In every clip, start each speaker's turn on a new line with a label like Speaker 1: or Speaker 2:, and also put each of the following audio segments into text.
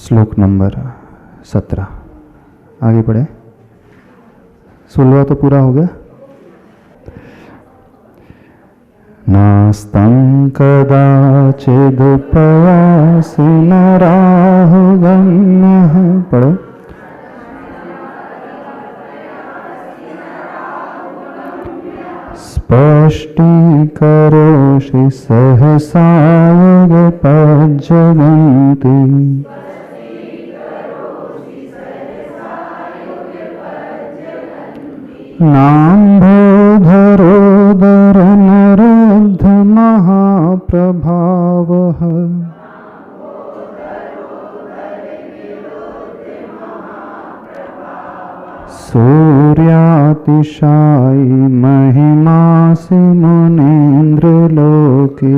Speaker 1: श्लोक नंबर 17 आगे बढ़े। 16 तो पूरा हो गया। नास्तं कदाचिदुपयासि नराहुगम्यः। पढ़ो। स्पष्टीकरोषि सहसा युगपज्जगन्ति। नाम्भोधरोदरनरोद्ध महाप्रभावः। सूर्यातिशायी महिमासि मुनीन्द्रलोके।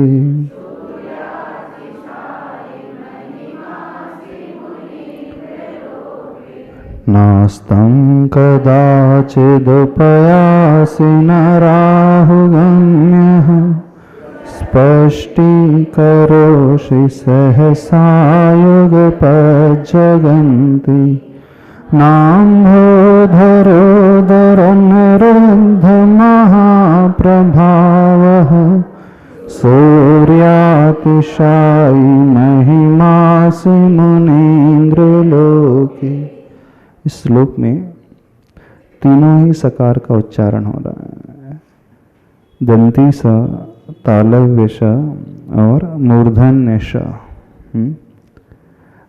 Speaker 1: नास्तं कदाचिदुपयासि नराहुगम्यः। स्पष्टीकरोषि सहसा युगपज्जगन्ति। नाम्भोधरोदरनरोद्ध महाप्रभावः। सूर्यातिशायी महिमासि मुनीन्द्रलोके। इस श्लोक में तीनों ही सकार का उच्चारण हो रहा है। दंती स, तालव्य श और मूर्धन्य श।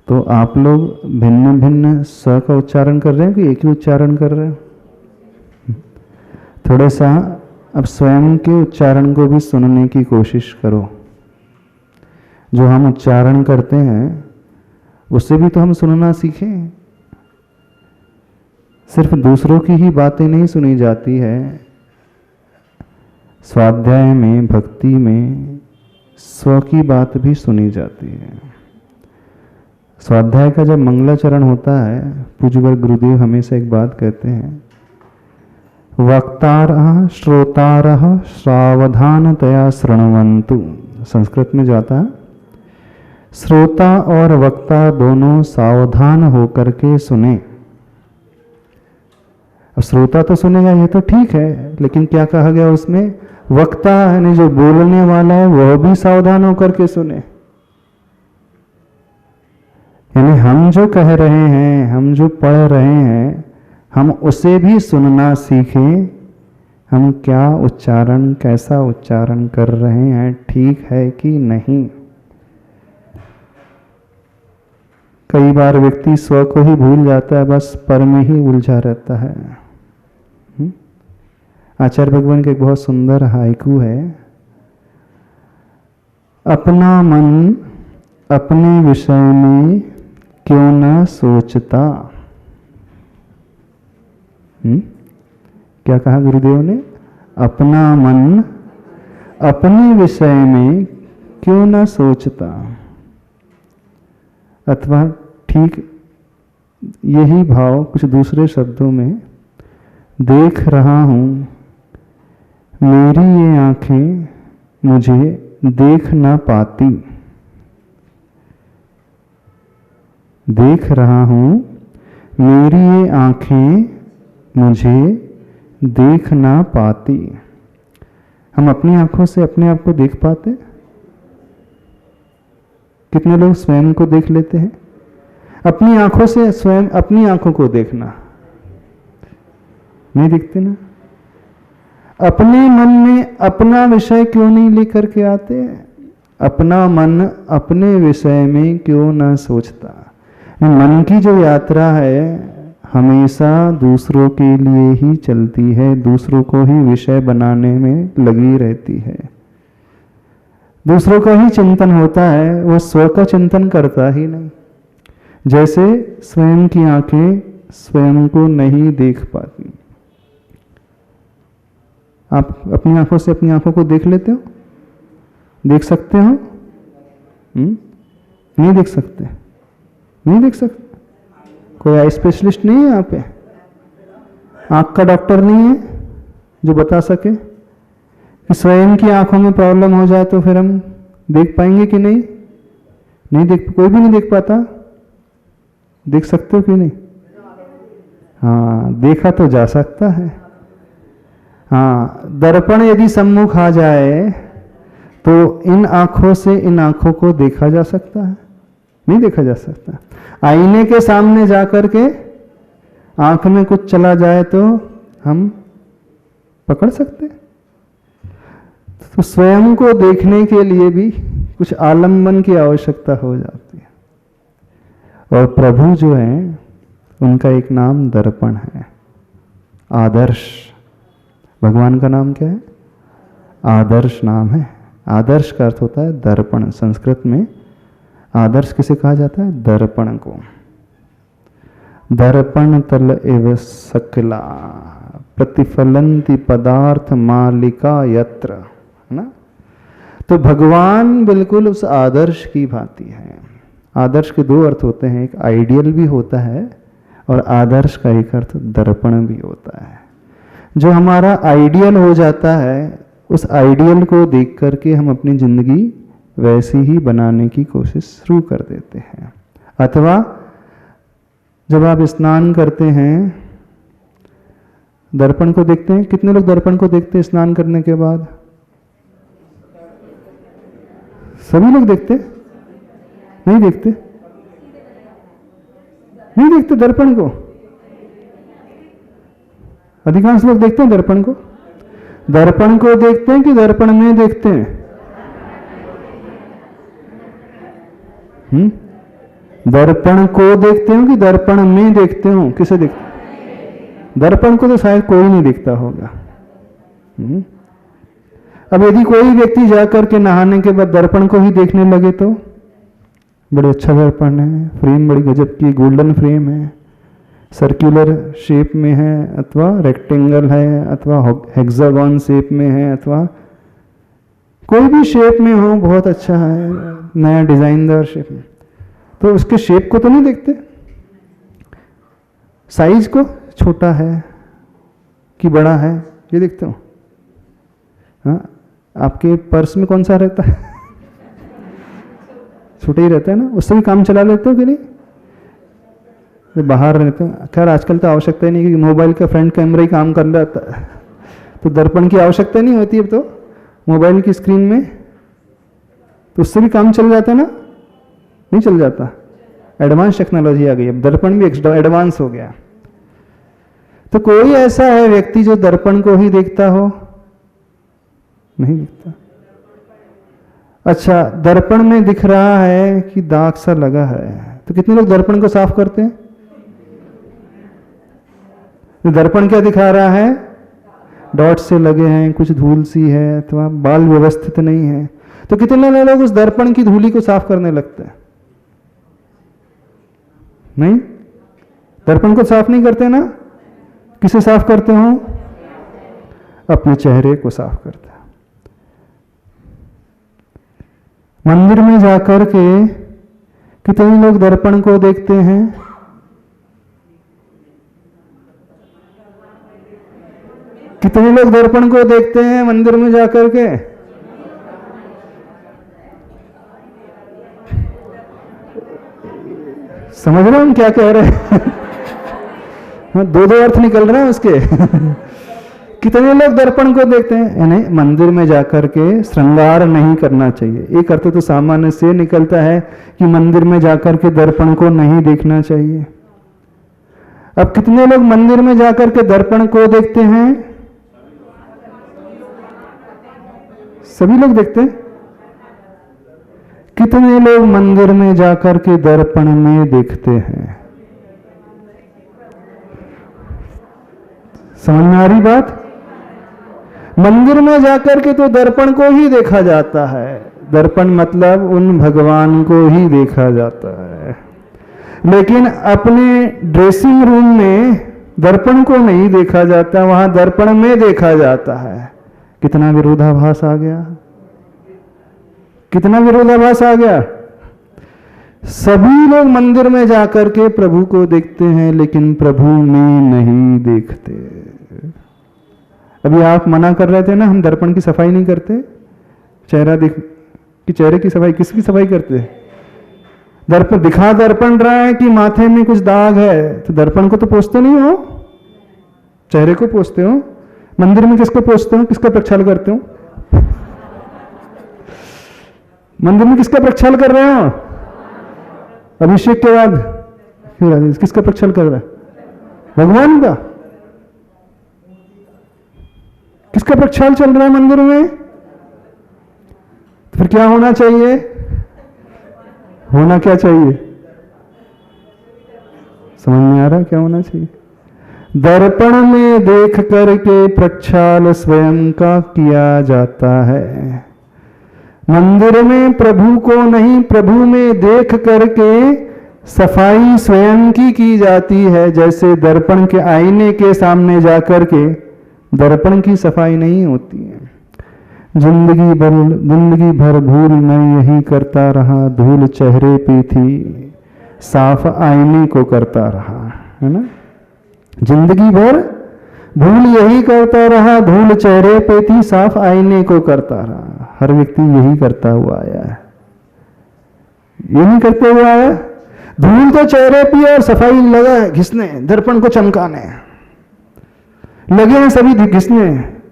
Speaker 1: तो आप लोग भिन्न भिन्न स का उच्चारण कर रहे हैं कि एक ही उच्चारण कर रहे हैं? थोड़ा सा अब स्वयं के उच्चारण को भी सुनने की कोशिश करो। जो हम उच्चारण करते हैं उससे भी तो हम सुनना सीखें। सिर्फ दूसरों की ही बातें नहीं सुनी जाती है। स्वाध्याय में, भक्ति में स्व की बात भी सुनी जाती है। स्वाध्याय का जब मंगलाचरण होता है, पूज्यवर गुरुदेव हमेशा एक बात कहते हैं, वक्तारः श्रोतारः सावधानतया शृण्वन्तु। संस्कृत में जाता है, श्रोता और वक्ता दोनों सावधान होकर के सुने। अब श्रोता तो सुनेगा, ये तो ठीक है, लेकिन क्या कहा गया उसमें? वक्ता यानी जो बोलने वाला है वह भी सावधान होकर के सुने। यानी हम जो कह रहे हैं, हम जो पढ़ रहे हैं, हम उसे भी सुनना सीखें। हम क्या उच्चारण, कैसा उच्चारण कर रहे हैं, ठीक है कि नहीं। कई बार व्यक्ति स्व को ही भूल जाता है, बस पर में ही उलझा रहता है। आचार्य भगवान का एक बहुत सुंदर हाइकू है, अपना मन अपने विषय में क्यों न सोचता। क्या कहा गुरुदेव ने? अपना मन अपने विषय में क्यों न सोचता। अथवा ठीक यही भाव कुछ दूसरे शब्दों में, देख रहा हूं मेरी ये आंखें मुझे देख ना पाती। देख रहा हूं मेरी ये आंखें मुझे देख ना पाती। हम अपनी आंखों से अपने आप को देख पाते? कितने लोग स्वयं को देख लेते हैं? अपनी आंखों से स्वयं अपनी आंखों को देखना नहीं दिखते ना। अपने मन में अपना विषय क्यों नहीं लेकर के आते? अपना मन अपने विषय में क्यों ना सोचता। मन की जो यात्रा है हमेशा दूसरों के लिए ही चलती है, दूसरों को ही विषय बनाने में लगी रहती है। दूसरों का ही चिंतन होता है, वो स्व का चिंतन करता ही नहीं। जैसे स्वयं की आंखें स्वयं को नहीं देख पाती। आप अपनी आंखों से अपनी आंखों को देख लेते हो? देख सकते हो? नहीं देख सकते? नहीं देख सकते? कोई आई स्पेशलिस्ट नहीं है यहाँ पे? आंख का डॉक्टर नहीं है जो बता सके कि स्वयं की आंखों में प्रॉब्लम हो जाए तो फिर हम देख पाएंगे कि नहीं? नहीं देख, कोई भी नहीं देख पाता। देख सकते हो कि नहीं? हाँ, देखा तो जा सकता है। हाँ, दर्पण यदि सम्मुख आ जाए तो इन आंखों से इन आंखों को देखा जा सकता है? नहीं देखा जा सकता। आईने के सामने जाकर के आंख में कुछ चला जाए तो हम पकड़ सकते हैं। तो स्वयं को देखने के लिए भी कुछ आलंबन की आवश्यकता हो जाती है। और प्रभु जो है उनका एक नाम दर्पण है, आदर्श। भगवान का नाम क्या है? आदर्श नाम है। आदर्श का अर्थ होता है दर्पण। संस्कृत में आदर्श किसे कहा जाता है? दर्पण को। दर्पण तल एव सकला प्रतिफलंति पदार्थ मालिका यत्र, है ना? तो भगवान बिल्कुल उस आदर्श की भांति है। आदर्श के दो अर्थ होते हैं, एक आइडियल भी होता है और आदर्श का एक अर्थ दर्पण भी होता है। जो हमारा आइडियल हो जाता है, उस आइडियल को देख करके हम अपनी जिंदगी वैसी ही बनाने की कोशिश शुरू कर देते हैं। अथवा जब आप स्नान करते हैं, दर्पण को देखते हैं। कितने लोग दर्पण को देखते हैं स्नान करने के बाद? सभी लोग देखते? नहीं देखते? नहीं देखते दर्पण को? अधिकांश लोग देखते हैं दर्पण को। दर्पण को देखते हैं कि दर्पण में देखते हैं? दर्पण को देखते हो कि दर्पण में देखते हो? किसे देखते? दर्पण को तो शायद कोई नहीं देखता होगा। अब यदि कोई व्यक्ति जाकर के नहाने के बाद दर्पण को ही देखने लगे तो बड़े अच्छा दर्पण है, फ्रेम बड़ी गजब की गोल्डन फ्रेम है, सर्कुलर शेप में है अथवा रेक्टेंगल है अथवा हेक्सागन शेप में है अथवा कोई भी शेप में हो, बहुत अच्छा है, नया डिजाइनदार शेप में, तो उसके शेप को तो नहीं देखते। साइज को, छोटा है कि बड़ा है, ये देखते हो। हाँ, आपके पर्स में कौन सा रहता है? छोटा ही रहता है ना, उससे भी काम चला लेते हो कि नहीं? तो बाहर रहते हो। खैर आजकल तो आवश्यकता ही नहीं, क्योंकि मोबाइल का फ्रंट कैमरा ही काम कर जाता है, तो दर्पण की आवश्यकता नहीं होती अब तो मोबाइल की स्क्रीन में, तो उससे भी काम चल जाता है ना? नहीं चल जाता? एडवांस टेक्नोलॉजी आ गई, अब दर्पण भी एडवांस हो गया। तो कोई ऐसा है व्यक्ति जो दर्पण को ही देखता हो? नहीं दिखता। अच्छा, दर्पण में दिख रहा है कि दाग सा लगा है, तो कितने लोग दर्पण को साफ करते हैं? तो दर्पण क्या दिखा रहा है? डॉट से लगे हैं, कुछ धूल सी है अथवा बाल व्यवस्थित नहीं है, तो कितने लोग उस दर्पण की धूली को साफ करने लगते हैं? नहीं, दर्पण को साफ नहीं करते ना। किसे साफ करते हो? अपने चेहरे को साफ करते हैं। मंदिर में जाकर के कितने लोग दर्पण को देखते हैं? कितने लोग दर्पण को देखते हैं मंदिर में जाकर के? समझ रहे हो हम क्या कह रहे हैं? दो अर्थ निकल रहे हैं उसके। कितने लोग दर्पण को देखते हैं? यानी मंदिर में जाकर के श्रृंगार नहीं करना चाहिए। एक अर्थ तो सामान्य से निकलता है कि मंदिर में जाकर के दर्पण को नहीं देखना चाहिए। अब कितने लोग मंदिर में जाकर के दर्पण को देखते हैं? सभी लोग देखते हैं। कितने लोग मंदिर में जाकर के दर्पण में देखते हैं? समझ में आ रही बात? मंदिर में जाकर के तो दर्पण को ही देखा जाता है। दर्पण मतलब उन भगवान को ही देखा जाता है, लेकिन अपने ड्रेसिंग रूम में दर्पण को नहीं देखा जाता, वहां दर्पण में देखा जाता है। कितना विरोधाभास आ गया, कितना विरोधाभास आ गया। सभी लोग मंदिर में जाकर के प्रभु को देखते हैं, लेकिन प्रभु में नहीं देखते। अभी आप मना कर रहे थे ना, हम दर्पण की सफाई नहीं करते, चेहरा दिख कि चेहरे की सफाई, किसकी सफाई करते? दर्पण दिखा दर्पण रहा है कि माथे में कुछ दाग है, तो दर्पण को तो पोंछते नहीं हो, चेहरे को पोंछते हो। मंदिर में किसको पोंछते हो, किसका प्रक्षाल करते हो? मंदिर में किसका प्रक्षाल कर रहे हो? अभिषेक के बाद किसका प्रक्षाल कर रहा है? भगवान का। किसका प्रक्षाल चल रहा है मंदिर में? तो फिर क्या होना चाहिए? होना क्या चाहिए? समझ में आ रहा क्या होना चाहिए? दर्पण में देख करके प्रक्षाल स्वयं का किया जाता है। मंदिर में प्रभु को नहीं, प्रभु में देख करके सफाई स्वयं की जाती है। जैसे दर्पण के आईने के सामने जाकर के दर्पण की सफाई नहीं होती है। जिंदगी भर भूल मैं यही करता रहा, धूल चेहरे पे थी साफ आईने को करता रहा, है ना। जिंदगी भर भूल यही करता रहा, धूल चेहरे पे थी साफ आईने को करता रहा। हर व्यक्ति यही करता हुआ आया है, यही करते हुए आया। धूल तो चेहरे पे और सफाई लगा है घिसने, दर्पण को चमकाने लगे हैं सभी, घिसने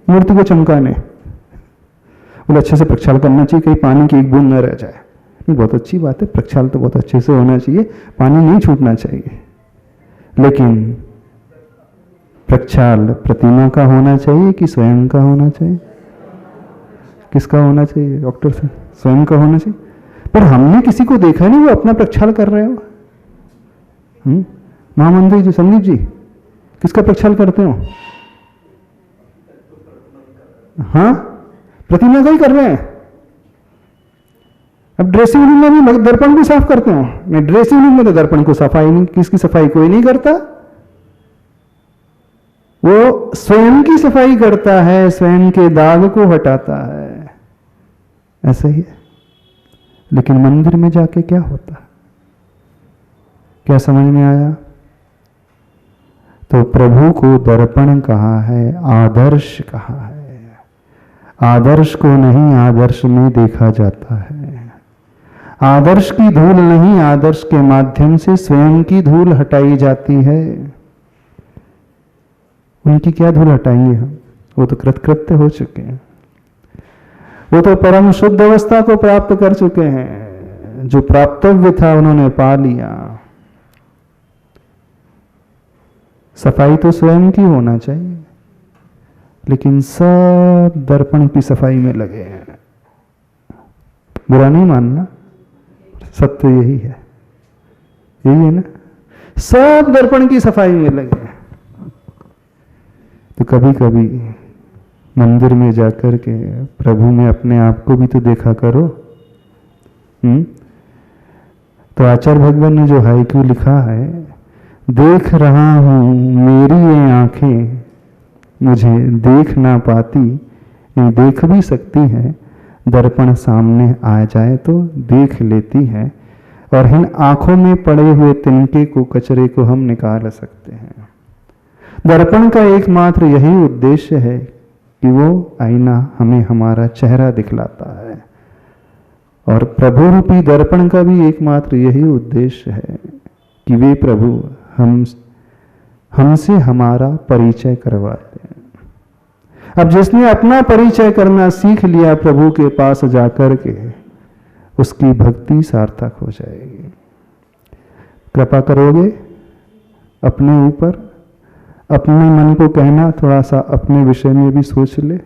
Speaker 1: मूर्ति को चमकाने। बोले अच्छे से प्रक्षाल करना चाहिए, कहीं पानी की एक बूंद न रह जाए। बहुत अच्छी बात है, प्रक्षाल तो बहुत अच्छे से होना चाहिए, पानी नहीं छूटना चाहिए। लेकिन प्रक्षाल प्रतिमा का होना चाहिए कि स्वयं का होना चाहिए? किसका होना चाहिए डॉक्टर से? स्वयं का होना चाहिए। पर हमने किसी को देखा नहीं वो अपना प्रक्षाल कर रहे हो। महामंत्री जी, संदीप जी, किसका प्रक्षाल करते हो? हाँ, प्रतिमा का ही कर रहे हैं। अब ड्रेसिंग रूम में भी दर्पण भी साफ करते हो? नहीं, ड्रेसिंग रूम में तो दर्पण को सफाई नहीं, किसकी सफाई कोई नहीं करता। वो स्वयं की सफाई करता है, स्वयं के दाग को हटाता है। ऐसा ही है। लेकिन मंदिर में जाके क्या होता है? क्या समझ में आया? तो प्रभु को दर्पण कहा है, आदर्श कहा है। आदर्श को नहीं आदर्श में देखा जाता है। आदर्श की धूल नहीं, आदर्श के माध्यम से स्वयं की धूल हटाई जाती है। उनकी क्या धूल हटाएंगे हम? वो तो कृतकृत्य हो चुके हैं, वो तो परम शुद्ध अवस्था को प्राप्त कर चुके हैं। जो प्राप्तव्य था उन्होंने पा लिया। सफाई तो स्वयं की होना चाहिए, लेकिन सब दर्पण की सफाई में लगे हैं। बुरा नहीं मानना, सत्य यही है, यही है ना। सब दर्पण की सफाई में लगे हैं। तो कभी कभी मंदिर में जाकर के प्रभु में अपने आप को भी तो देखा करो। तो आचार्य भगवान ने जो हाइकू लिखा है, देख रहा हूं मेरी ये आंखें मुझे देख ना पाती, ये देख भी सकती हैं, दर्पण सामने आ जाए तो देख लेती है, और इन आंखों में पड़े हुए तिनके को, कचरे को हम निकाल सकते हैं। दर्पण का एकमात्र यही उद्देश्य है कि वो आईना हमें हमारा चेहरा दिखलाता है, और प्रभु रूपी दर्पण का भी एकमात्र यही उद्देश्य है कि वे प्रभु हमसे हमारा परिचय करवाते हैं। अब जिसने अपना परिचय करना सीख लिया प्रभु के पास जाकर के, उसकी भक्ति सार्थक हो जाएगी। कृपा करोगे अपने ऊपर, अपने मन को कहना थोड़ा सा अपने विषय में भी सोच ले।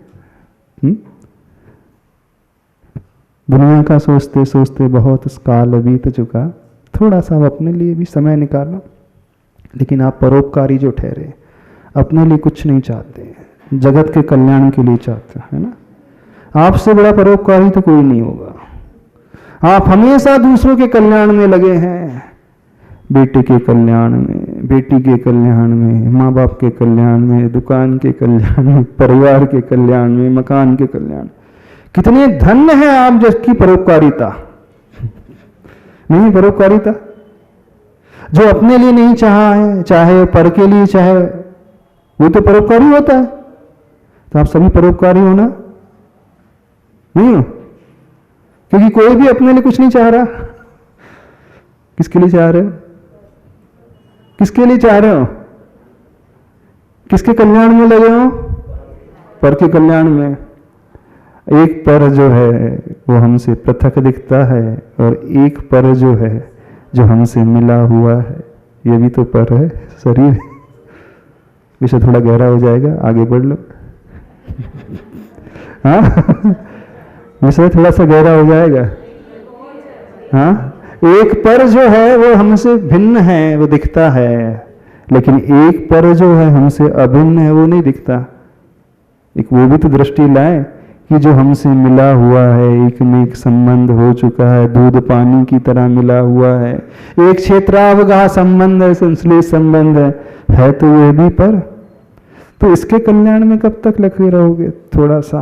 Speaker 1: दुनिया का सोचते सोचते बहुत काल बीत चुका, थोड़ा सा अपने लिए भी समय निकालो। लेकिन आप परोपकारी जो ठहरे, अपने लिए कुछ नहीं चाहते, जगत के कल्याण के लिए चाहते हैं ना। आपसे बड़ा परोपकारी तो कोई नहीं होगा। आप हमेशा दूसरों के कल्याण में लगे हैं, बेटे के कल्याण में, बेटी के कल्याण में, माँ बाप के कल्याण में, दुकान के कल्याण में, परिवार के कल्याण में, मकान के कल्याण। कितने धन्य हैं आप जिसकी परोपकारिता नहीं, परोपकारिता जो अपने लिए नहीं चाहा है, चाहे पर के लिए चाहे, वो तो परोपकारी होता है। तो आप सभी परोपकारी हो ना? नहीं हो, क्योंकि कोई भी अपने लिए कुछ नहीं चाह रहा। किसके लिए चाह रहे हो? किसके लिए चाह रहे हो? किसके कल्याण में लगे हो? पर के कल्याण में। एक पर जो है वो हमसे पृथक दिखता है और एक पर जो है जो हमसे मिला हुआ है, ये भी तो पर है, शरीर। विषय थोड़ा गहरा हो जाएगा, आगे बढ़ लो। हाँ, विषय थोड़ा सा गहरा हो जाएगा। हाँ, एक पर जो है वो हमसे भिन्न है, वो दिखता है, लेकिन एक पर जो है हमसे अभिन्न है, वो नहीं दिखता। एक वो भी तो दृष्टि लाए कि जो हमसे मिला हुआ है, एक में एक संबंध हो चुका है, दूध पानी की तरह मिला हुआ है, एक क्षेत्रावगाह संबंध है, संश्लेष संबंध है तो ये भी पर। तो इसके कल्याण में कब तक लगे रहोगे? थोड़ा सा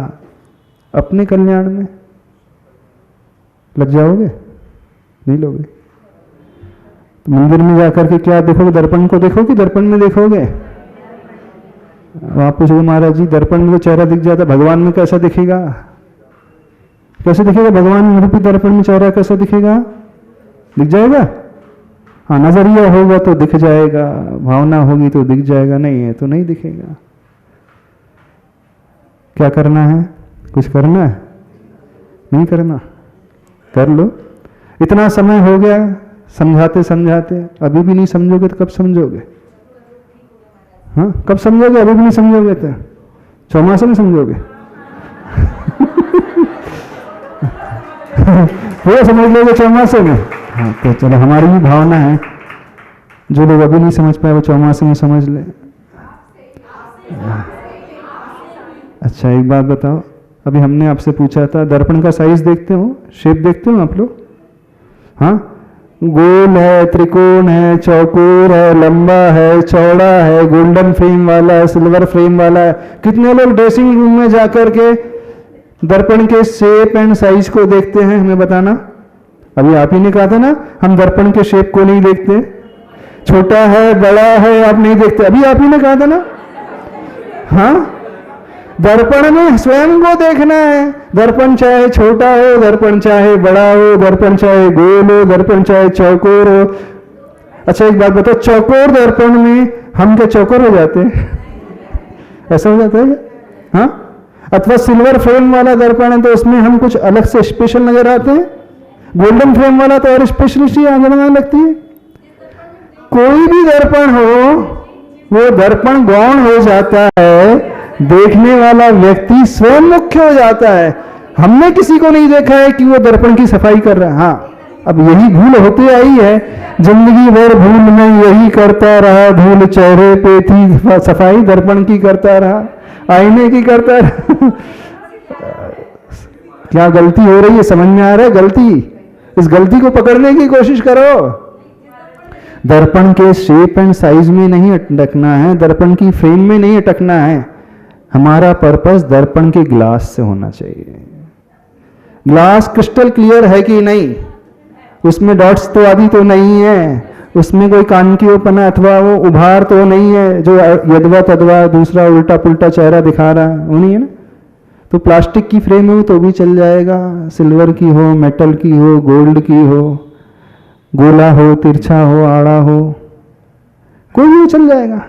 Speaker 1: अपने कल्याण में लग जाओगे, नहीं लोगे। तो मंदिर में जाकर के क्या देखोगे? दर्पण को देखो कि दर्पण में देखोगे? आप पूछोगे महाराज जी दर्पण में तो चेहरा दिख जाता, भगवान में कैसा दिखेगा? कैसे दिखेगा भगवान रूपी दर्पण में? चेहरा कैसा दिखेगा? दिख जाएगा? हाँ, नजरिया होगा तो दिख जाएगा, भावना होगी तो दिख जाएगा, नहीं है तो नहीं दिखेगा। क्या करना है? कुछ करना है? नहीं करना, कर लो। इतना समय हो गया समझाते समझाते, अभी भी नहीं समझोगे तो कब समझोगे? हाँ, कब समझोगे? अभी भी नहीं समझोगे तो चौमासे में समझोगे। वो समझ लोगे चौमासे में। हाँ, तो चलो, हमारी भी भावना है जो लोग अभी नहीं समझ पाए वो चौमासे में समझ ले। अच्छा, एक बात बताओ, अभी हमने आपसे पूछा था दर्पण का साइज देखते हो, शेप देखते हो आप लोग? हाँ, गोल है, त्रिकोण है, चौकोर है, लंबा है, चौड़ा है, गोल्डन फ्रेम वाला है, सिल्वर फ्रेम वाला है। कितने लोग ड्रेसिंग रूम में जाकर के दर्पण के शेप एंड साइज को देखते हैं? हमें बताना। अभी आप ही ने कहा था ना, हम दर्पण के शेप को नहीं देखते, छोटा है बड़ा है आप नहीं देखते, अभी आप ही ने कहा था ना। हाँ, दर्पण में स्वयं को देखना है। दर्पण चाहे छोटा हो, दर्पण चाहे बड़ा हो, दर्पण चाहे गोल हो, दर्पण चाहे चौकोर हो। अच्छा, एक बात बताओ, चौकोर दर्पण में हम क्या चौकोर हो जाते हैं? ऐसा हो जाता है क्या? हाँ, अथवा सिल्वर फ्रेम वाला दर्पण है तो उसमें हम कुछ अलग से स्पेशल नजर आते हैं। गोल्डन फ्रेम वाला तो और स्पेशलिस्ट नजर लगती है। कोई भी दर्पण हो, वो दर्पण गौण हो जाता है, देखने वाला व्यक्ति स्वयं मुख्य हो जाता है। हमने किसी को नहीं देखा है कि वो दर्पण की सफाई कर रहा है। हाँ, अब यही भूल होती आई है, जिंदगी भर भूल में यही करता रहा, धूल चेहरे पे थी, सफाई दर्पण की करता रहा, आईने की करता रहा। क्या गलती हो रही है? समझ में आ रहा है गलती? इस गलती को पकड़ने की कोशिश करो। दर्पण के शेप एंड साइज में नहीं अटकना है, दर्पण की फ्रेम में नहीं अटकना है। हमारा पर्पस दर्पण के ग्लास से होना चाहिए। ग्लास क्रिस्टल क्लियर है कि नहीं? उसमें डॉट्स तो आदि तो नहीं है, उसमें कोई कानकीपना अथवा वो उभार तो नहीं है जो यदवा तदवा दूसरा उल्टा पुल्टा चेहरा दिखा रहा है, वो नहीं है ना। तो प्लास्टिक की फ्रेम हो तो भी चल जाएगा, सिल्वर की हो, मेटल की हो, गोल्ड की हो, गोला हो, तिरछा हो, आड़ा हो, कोई भी चल जाएगा।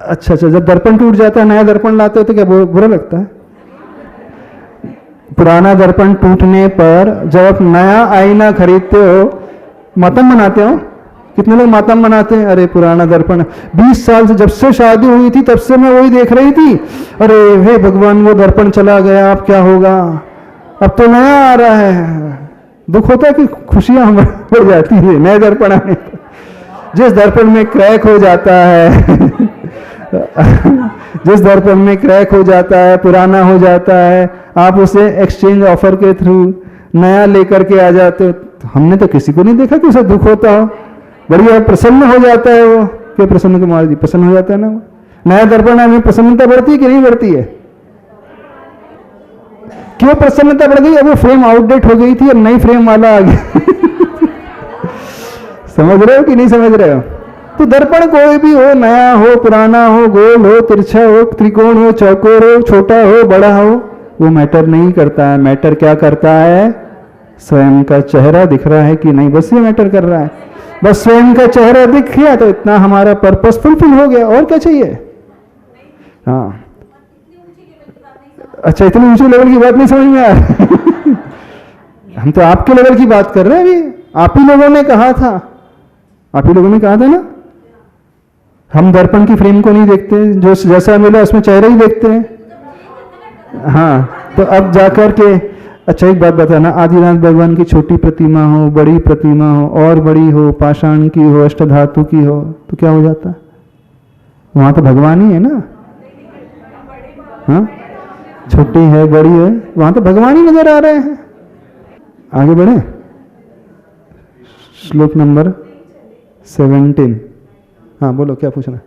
Speaker 1: अच्छा, जब दर्पण टूट जाता है, नया दर्पण लाते हो तो क्या बुरा लगता है? पुराना दर्पण टूटने पर जब आप नया आईना खरीदते हो, मातम मनाते हो? कितने लोग मातम मनाते हैं? अरे पुराना दर्पण 20 साल से, जब से शादी हुई थी तब से मैं वही देख रही थी, अरे हे भगवान वो दर्पण चला गया, अब क्या होगा, अब तो नया आ रहा है। दुख होता है कि खुशियां हो जाती है नए दर्पण आने पर। जिस दर्पण में क्रैक हो जाता है जिस दर्पण में क्रैक हो जाता है, पुराना हो जाता है, आप उसे एक्सचेंज ऑफर के थ्रू नया लेकर के आ जाते हो। तो हमने तो किसी को नहीं देखा कि उसे दुख होता हो, बढ़िया प्रसन्न हो जाता है वो। क्यों प्रसन्न कुमार जी प्रसन्न हो जाता है ना वो? नया दर्पण में प्रसन्नता बढ़ती है कि नहीं बढ़ती है? क्यों प्रसन्नता बढ़ गई? अब वो फ्रेम आउटडेट हो गई थी, अब नई फ्रेम वाला आ गया। समझ रहे हो कि नहीं समझ रहे हो? तो दर्पण कोई भी हो, नया हो, पुराना हो, गोल हो, तिरछा हो, त्रिकोण हो, चौकोर हो, छोटा हो, बड़ा हो, वो मैटर नहीं करता है। मैटर क्या करता है? स्वयं का चेहरा दिख रहा है कि नहीं, बस ये मैटर कर रहा है। बस स्वयं का चेहरा दिख गया तो इतना हमारा पर्पस फुलफिल हो गया, और क्या चाहिए? हाँ, अच्छा, इतनी ऊंचे लेवल की बात नहीं समझ में आ रही। हम तो आपके लेवल की बात कर रहे हैं अभी। आप ही लोगों ने कहा था, आप ही लोगों ने कहा था ना, हम दर्पण की फ्रेम को नहीं देखते, जो जैसा मिला उसमें चेहरा ही देखते हैं। हाँ, तो अब जाकर के, अच्छा एक बात बताना, आदिनाथ भगवान की छोटी प्रतिमा हो, बड़ी प्रतिमा हो, और बड़ी हो, पाषाण की हो, अष्टधातु की हो, तो क्या हो जाता? वहां तो भगवान ही है ना। हाँ, छोटी है, बड़ी है, वहां तो भगवान ही नजर आ रहे हैं। आगे बढ़े, श्लोक नंबर 17। हाँ बोलो, क्या पूछना?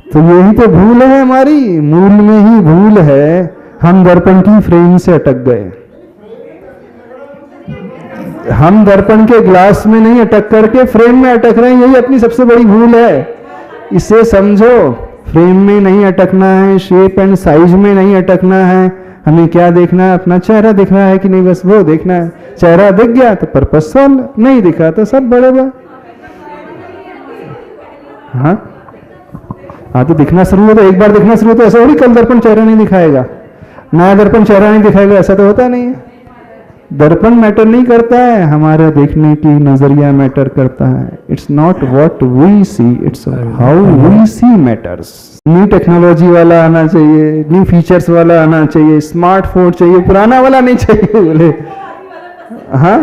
Speaker 1: तो यही तो भूल है हमारी, मूल में ही भूल है। हम दर्पण की फ्रेम से अटक गए। हम दर्पण के ग्लास में नहीं अटक करके फ्रेम में अटक रहे हैं, यही अपनी सबसे बड़ी भूल है। इसे समझो, फ्रेम में नहीं अटकना है, शेप एंड साइज में नहीं अटकना है। हमें क्या देखना है? अपना चेहरा दिखना है कि नहीं, बस वो देखना है। चेहरा दिख गया तो पर्पस सॉल्व, नहीं दिखा तो सब बड़े। हाँ हाँ, तो दिखना शुरू हो तो एक बार दिखना शुरू हो तो ऐसा थोड़ी कल दर्पण चेहरा नहीं दिखाएगा, नया दर्पण चेहरा नहीं दिखाएगा, ऐसा तो होता नहीं है। दर्पण मैटर नहीं करता है, हमारे देखने की नजरिया मैटर करता है। It's not what we see, it's how we see matters. New technology वाला आना चाहिए, न्यू फीचर्स वाला आना चाहिए, स्मार्टफोन चाहिए, पुराना वाला नहीं चाहिए बोले। हाँ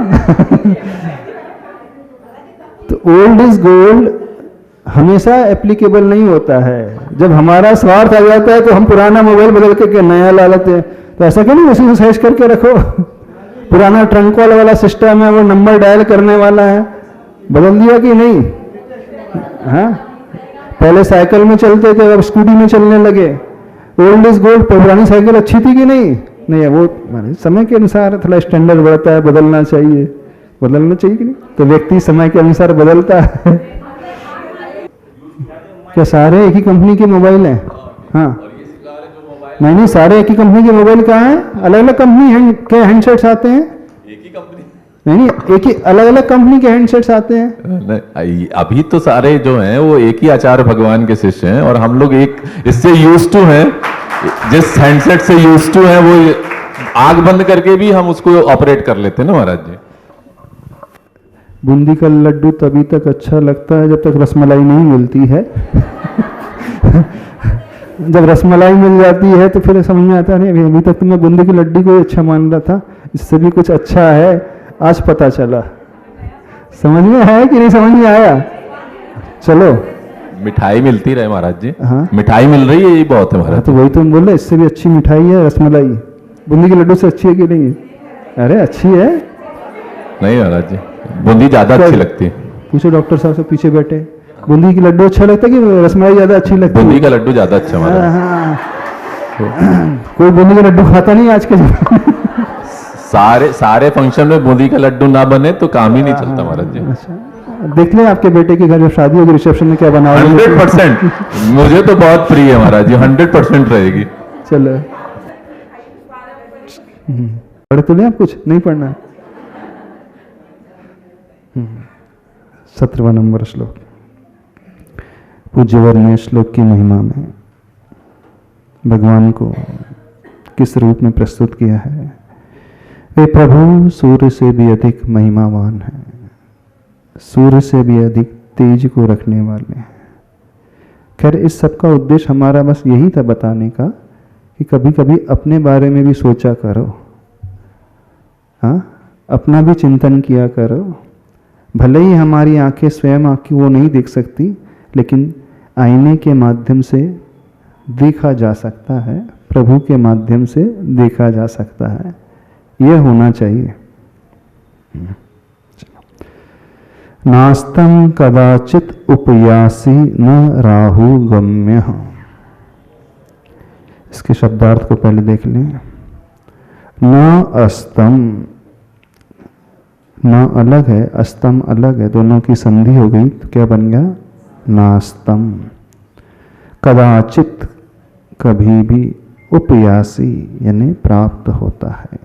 Speaker 1: तो ओल्ड इज गोल्ड हमेशा एप्लीकेबल नहीं होता है। जब हमारा स्वार्थ आ जाता है तो हम पुराना मोबाइल बदल के नया ला लेते हैं। तो ऐसा क्यों नहीं, उसी से सहज करके रखो। पुराना ट्रंक कॉल वाला सिस्टम है, वो नंबर डायल करने वाला है, बदल दिया कि नहीं? हाँ, पहले साइकिल में चलते थे, अब स्कूटी में चलने लगे। ओल्ड इज गोल्ड, पुरानी साइकिल अच्छी थी कि नहीं? नहीं, वो समय के अनुसार थोड़ा स्टैंडर्ड बढ़ता है, बदलना चाहिए। बदलना चाहिए कि नहीं? तो व्यक्ति समय के अनुसार बदलता है। क्या सारे एक ही कंपनी के मोबाइल हैं? हाँ, नहीं, सारे एक ही कंपनी के मोबाइल कहाँ हैं? अलग अलग कंपनी के हैंडसेट्स आते हैं। एक ही कंपनी नहीं, एक ही अलग अलग कंपनी के हैंडसेट्स आते हैं।
Speaker 2: अभी तो सारे जो हैं वो एक ही आचार्य भगवान के शिष्य हैं, और हम लोग एक इससे यूज टू हैं, जिस हैंडसेट से यूज टू हैं वो आग बंद करके भी हम उसको ऑपरेट कर लेते हैं ना महाराज जी।
Speaker 1: बूंदी का लड्डू तभी तक अच्छा लगता है जब तक रसमलाई नहीं मिलती है। जब रसमलाई मिल जाती है तो फिर समझ में आता है, अभी तक तो मैं बूंदी की लड्डू को अच्छा मान रहा था, इससे भी कुछ अच्छा है, आज पता चला। समझ में आया कि नहीं समझ में आया? चलो,
Speaker 2: मिठाई मिलती रहे महाराज जी।
Speaker 1: हाँ,
Speaker 2: मिठाई मिल रही है, यही बहुत है महाराज।
Speaker 1: तो वही तुम बोल रहे, इससे भी अच्छी मिठाई है रसमलाई। बूंदी के लड्डू से अच्छी है कि नहीं है? अरे अच्छी है। नहीं
Speaker 2: महाराज जी, बूंदी ज्यादा अच्छी लगती है।
Speaker 1: पूछो डॉक्टर साहब से पीछे बैठे, बूंदी की लड्डू अच्छा लगता है कि रसमलाई ज्यादा अच्छी लगती है?
Speaker 2: बूंदी का लड्डू ज्यादा अच्छा महाराज।
Speaker 1: हाँ, कोई बूंदी का लड्डू खाता नहीं आज के।
Speaker 2: सारे फंक्शन में बूंदी का लड्डू ना बने तो काम ही नहीं चलता महाराज जी।
Speaker 1: अच्छा, देख लें आपके बेटे के घर जब शादी होगी, रिसेप्शन में क्या बनाओगे?
Speaker 2: 100%। मुझे तो बहुत प्रिय है महाराज जी, 100% रहेगी।
Speaker 1: चलो, पढ़ तो लें आप, कुछ नहीं पढ़ना है। 17वां नंबर श्लोक। पूज्यवर ने श्लोक की महिमा में भगवान को किस रूप में प्रस्तुत किया है? वे प्रभु सूर्य से भी अधिक महिमावान हैं, सूर्य से भी अधिक तेज को रखने वाले हैं। खैर, इस सब का उद्देश्य हमारा बस यही था बताने का कि कभी कभी अपने बारे में भी सोचा करो। हाँ, अपना भी चिंतन किया करो। भले ही हमारी आंखें स्वयं आंखें वो नहीं देख सकती, लेकिन आईने के माध्यम से देखा जा सकता है, प्रभु के माध्यम से देखा जा सकता है। यह होना चाहिए। नास्तम कदाचित उपयासी न राहु गम्य। इसके शब्दार्थ को पहले देख लें। न अस्तम, न अलग है, अस्तम अलग है, दोनों की संधि हो गई तो क्या बन गया? नास्तम। कदाचित, कभी भी, उपयासी यानी प्राप्त होता है।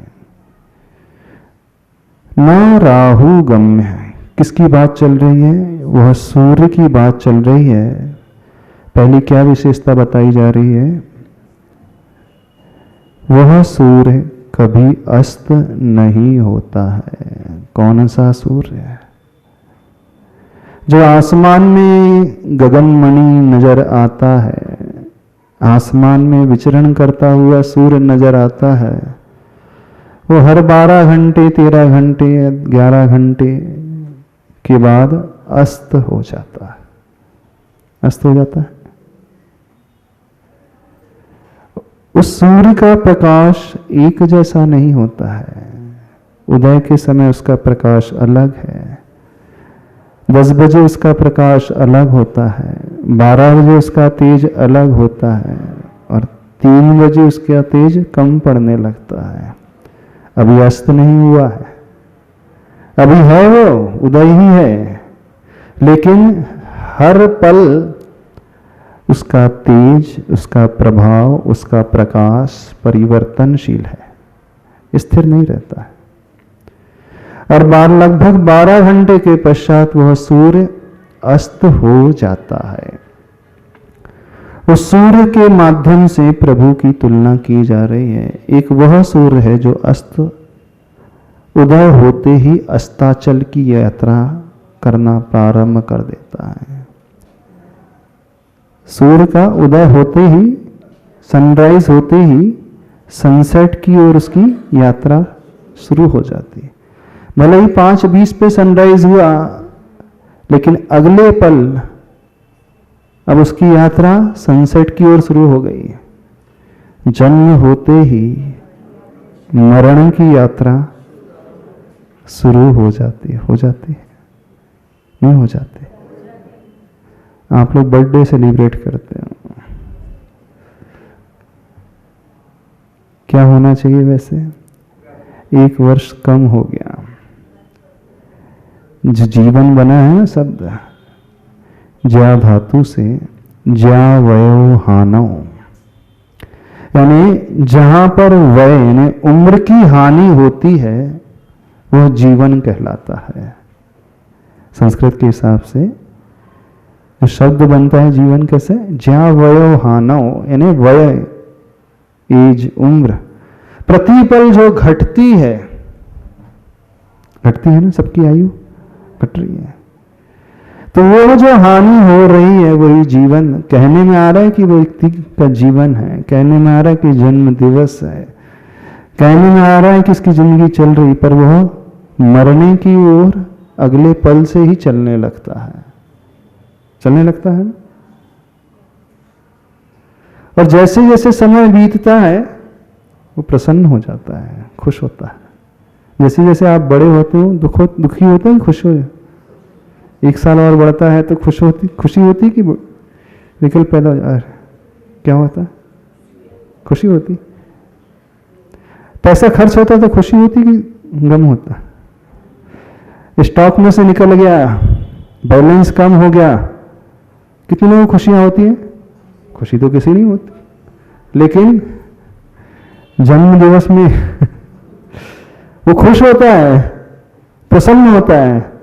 Speaker 1: न राहु गम्य है। किसकी बात चल रही है? वह सूर्य की बात चल रही है। पहली क्या विशेषता बताई जा रही है? वह सूर्य कभी अस्त नहीं होता है। कौन सा सूर्य है? जो आसमान में गगनमणि नजर आता है, आसमान में विचरण करता हुआ सूर्य नजर आता है, वो हर 12 घंटे 13 घंटे 11 घंटे के बाद अस्त हो जाता है। अस्त हो जाता है। उस सूर्य का प्रकाश एक जैसा नहीं होता है। उदय के समय उसका प्रकाश अलग है, 10 बजे उसका प्रकाश अलग होता है, 12 बजे उसका तेज अलग होता है और 3 बजे उसका तेज कम पड़ने लगता है। अभी अस्त नहीं हुआ है, अभी है, वो उदय ही है, लेकिन हर पल उसका तेज, उसका प्रभाव, उसका प्रकाश परिवर्तनशील है, स्थिर नहीं रहता है। और लगभग 12 घंटे के पश्चात वह सूर्य अस्त हो जाता है। उस सूर्य के माध्यम से प्रभु की तुलना की जा रही है। एक वह सूर्य है जो अस्त उदय होते ही अस्ताचल की यात्रा करना प्रारंभ कर देता है। सूर्य का उदय होते ही, सनराइज होते ही सनसेट की ओर उसकी यात्रा शुरू हो जाती है। भले ही 5:20 पे सनराइज हुआ, लेकिन अगले पल अब उसकी यात्रा सनसेट की ओर शुरू हो गई। जन्म होते ही मरण की यात्रा शुरू हो जाती है। हो जाती है? नहीं हो जाती? आप लोग बर्थडे सेलिब्रेट करते हो, क्या होना चाहिए वैसे? 1 वर्ष कम हो गया। जो जीवन बना है ना शब्द, ज्या धातु से ज्या वयो हानौ, यानी जहां पर वय यानी उम्र की हानि होती है वह जीवन कहलाता है। संस्कृत के हिसाब से जो शब्द बनता है जीवन कैसे? ज्या वयो हानौ, यानी वय, एज, उम्र प्रतिपल जो घटती है ना, सबकी आयु घट रही है, तो वो जो हानि हो रही है वही जीवन। कहने में आ रहा है कि वो व्यक्ति का जीवन है, कहने में आ रहा है कि जन्म दिवस है, कहने में आ रहा है कि इसकी जिंदगी चल रही, पर वह मरने की ओर अगले पल से ही चलने लगता है। चलने लगता है। और जैसे जैसे समय बीतता है वो प्रसन्न हो जाता है, खुश होता है। जैसे जैसे आप बड़े होते हो दुखी होते हैं, खुश हो। 1 साल और बढ़ता है तो खुशी होती कि विकल्प पैदा हो जाए। क्या होता है? खुशी होती। पैसा खर्च होता तो खुशी होती कि गम होता? स्टॉक में से निकल गया, बैलेंस कम हो गया, कितने लोगों को खुशियां होती हैं? खुशी तो किसी नहीं होती। लेकिन जन्म दिवस में वो खुश होता है, प्रसन्न होता है।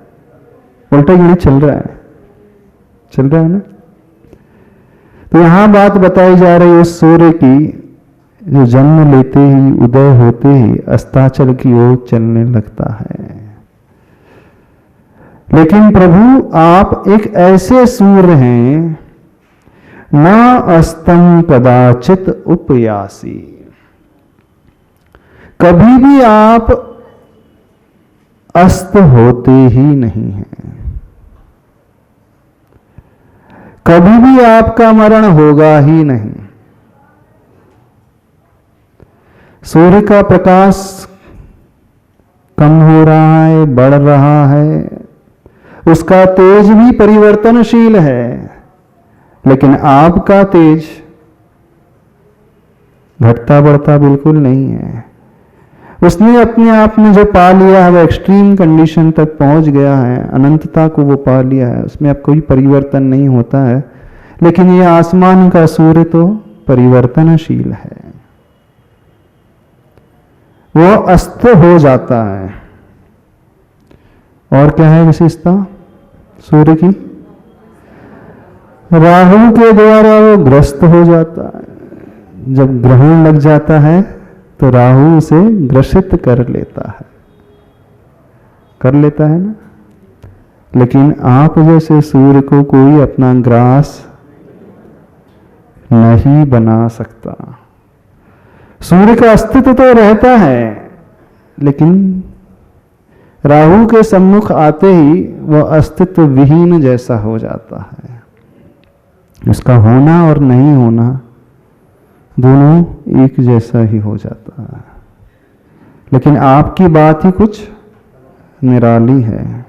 Speaker 1: उल्टा यूनिट चल रहा है ना। तो यहां बात बताई जा रही है उस सूर्य की जो जन्म लेते ही, उदय होते ही अस्ताचल की ओर चलने लगता है। लेकिन प्रभु आप एक ऐसे सूर्य हैं, न अस्तम कदाचित उपयासी, कभी भी आप अस्त होते ही नहीं हैं, कभी भी आपका मरण होगा ही नहीं। सूर्य का प्रकाश कम हो रहा है, बढ़ रहा है, उसका तेज भी परिवर्तनशील है, लेकिन आपका तेज घटता बढ़ता बिल्कुल नहीं है। उसने अपने आप में जो पा लिया है वो एक्सट्रीम कंडीशन तक पहुंच गया है, अनंतता को वो पा लिया है, उसमें अब कोई परिवर्तन नहीं होता है। लेकिन ये आसमान का सूर्य तो परिवर्तनशील है। वो अस्त हो जाता है। और क्या है विशेषता सूर्य की? राहु के द्वारा वो ग्रस्त हो जाता है। जब ग्रहण लग जाता है तो राहु उसे ग्रसित कर लेता है ना। लेकिन आप जैसे सूर्य को कोई अपना ग्रास नहीं बना सकता। सूर्य का अस्तित्व तो रहता है, लेकिन राहु के सम्मुख आते ही वह अस्तित्व विहीन जैसा हो जाता है। उसका होना और नहीं होना दोनों एक जैसा ही हो जाता है। लेकिन आपकी बात ही कुछ निराली है।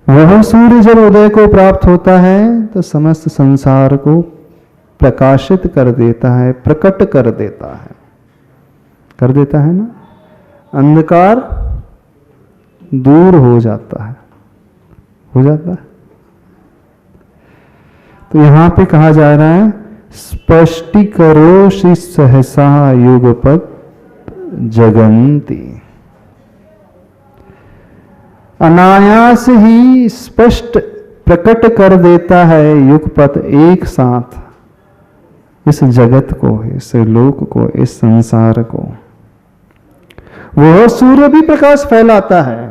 Speaker 1: वह सूर्य जब उदय को प्राप्त होता है तो समस्त संसार को प्रकाशित कर देता है, प्रकट कर देता है ना। अंधकार दूर हो जाता है। तो यहां पे कहा जा रहा है स्पष्टीकरोषि सहसा युगपत् जगन्ति। अनायास ही स्पष्ट प्रकट कर देता है युगपत्, एक साथ इस जगत को, इस लोक को, इस संसार को। वह सूर्य भी प्रकाश फैलाता है।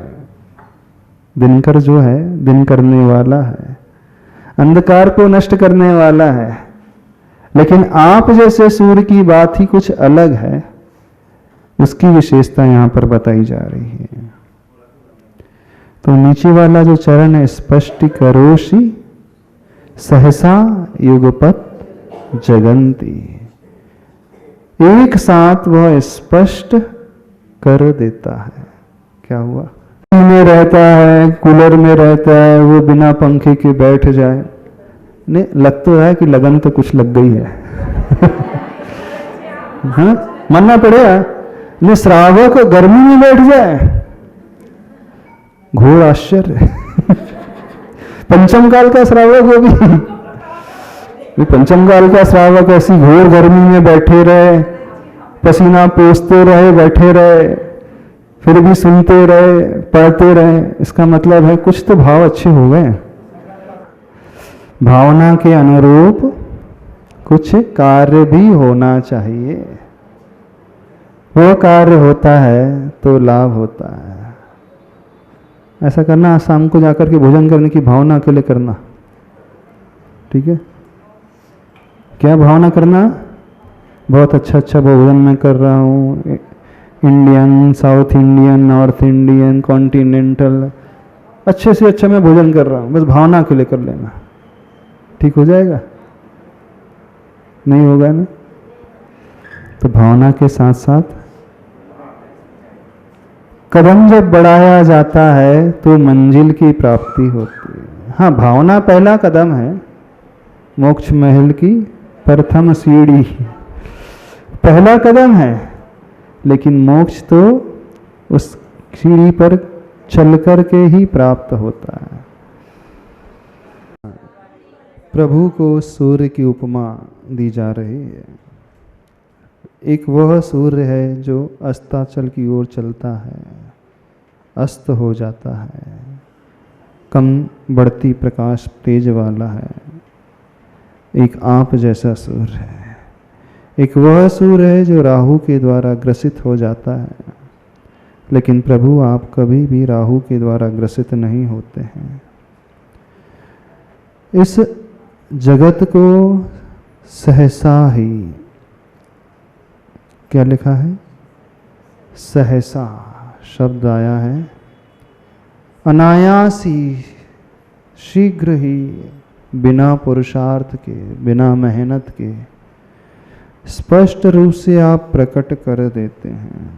Speaker 1: दिनकर जो है, दिन करने वाला है, अंधकार को नष्ट करने वाला है। लेकिन आप जैसे सूर्य की बात ही कुछ अलग है। उसकी विशेषता यहां पर बताई जा रही है। तो नीचे वाला जो चरण है, स्पष्टीकरोषि सहसा युगपत् जगन्ति, एक साथ वह स्पष्ट कर देता है। क्या हुआ? में रहता है, कूलर में रहता है, वो बिना पंखे के बैठ जाए, नहीं लग तो है कि लगन तो कुछ लग गई है। हाँ, मानना पड़ेगा। नहीं, श्रावक गर्मी में बैठ जाए, घोर आश्चर्य। पंचम काल का श्रावक वो भी पंचम काल का श्रावक ऐसी घोर गर्मी में बैठे रहे, पसीना पोंछते रहे, बैठे रहे, फिर भी सुनते रहे, पढ़ते रहे। इसका मतलब है कुछ तो भाव अच्छे हो गए। भावना के अनुरूप कुछ कार्य भी होना चाहिए। वो कार्य होता है तो लाभ होता है। ऐसा करना, शाम को जाकर के भोजन करने की भावना अकेले करना, ठीक है? क्या भावना करना? बहुत अच्छा भोजन मैं कर रहा हूँ, Indian, south Indian, north Indian, continental, अच्छे से अच्छा मैं भोजन कर रहा हूँ, बस भावना के लिए कर लेना। ठीक हो जाएगा? नहीं होगा ना? तो भावना के साथ साथ कदम जब बढ़ाया जाता है तो मंजिल की प्राप्ति होती है। हाँ, भावना पहला कदम है, मोक्ष महल की प्रथम सीढ़ी पहला कदम है, लेकिन मोक्ष तो उस सीढ़ी पर चलकर के ही प्राप्त होता है। प्रभु को सूर्य की उपमा दी जा रही है। एक वह सूर्य है जो अस्ताचल की ओर चलता है, अस्त हो जाता है, कम बढ़ती प्रकाश तेज वाला है। एक आप जैसा सूर्य है। एक वह सूर्य है जो राहु के द्वारा ग्रसित हो जाता है, लेकिन प्रभु आप कभी भी राहु के द्वारा ग्रसित नहीं होते हैं। इस जगत को सहसा ही, क्या लिखा है? सहसा शब्द आया है, अनायासी, शीघ्र ही, बिना पुरुषार्थ के, बिना मेहनत के स्पष्ट रूप से आप प्रकट कर देते हैं।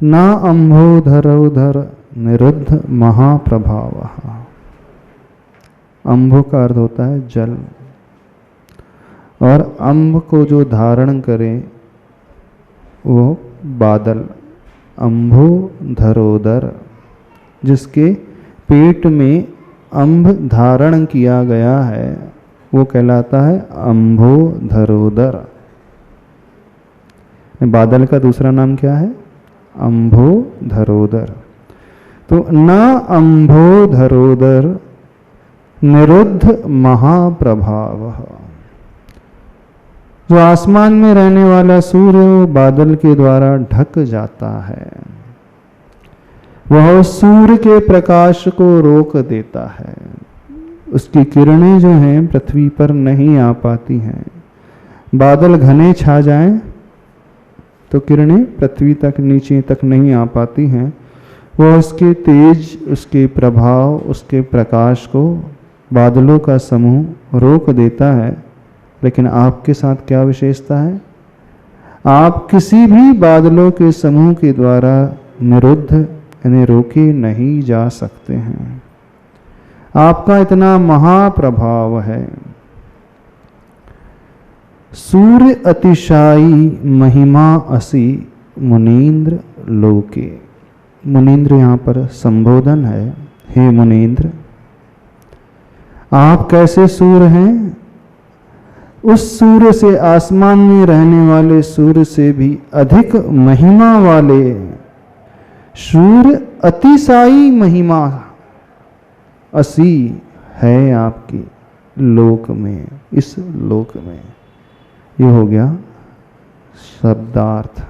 Speaker 1: ना अंभोधरोधर निरुद्ध महाप्रभाव। अंभ का अर्थ होता है जल, और अंब को जो धारण करे वो बादल। अंभो धरोदर, जिसके पेट में अंब धारण किया गया है वो कहलाता है अंभो धरोदर। बादल का दूसरा नाम क्या है? अंभोधरोदर। तो न अंभोधरोदर निरुद्ध महाप्रभाव। जो आसमान में रहने वाला सूर्य वो बादल के द्वारा ढक जाता है, वह सूर्य के प्रकाश को रोक देता है। उसकी किरणें जो हैं पृथ्वी पर नहीं आ पाती हैं। बादल घने छा जाएं तो किरणें पृथ्वी तक, नीचे तक नहीं आ पाती हैं। वह उसके तेज, उसके प्रभाव, उसके प्रकाश को बादलों का समूह रोक देता है। लेकिन आपके साथ क्या विशेषता है? आप किसी भी बादलों के समूह के द्वारा निरुद्ध यानी रोके नहीं जा सकते हैं। आपका इतना महाप्रभाव है। सूर्य अतिशायी महिमा असि मुनीन्द्र लोके। मुनीन्द्र यहाँ पर संबोधन है। हे मुनीन्द्र, आप कैसे सूर्य हैं? उस सूर्य से, आसमान में रहने वाले सूर्य से भी अधिक महिमा वाले सूर्य अतिशायी महिमा असी है आपकी लोक में, इस लोक में। ये हो गया शब्दार्थ।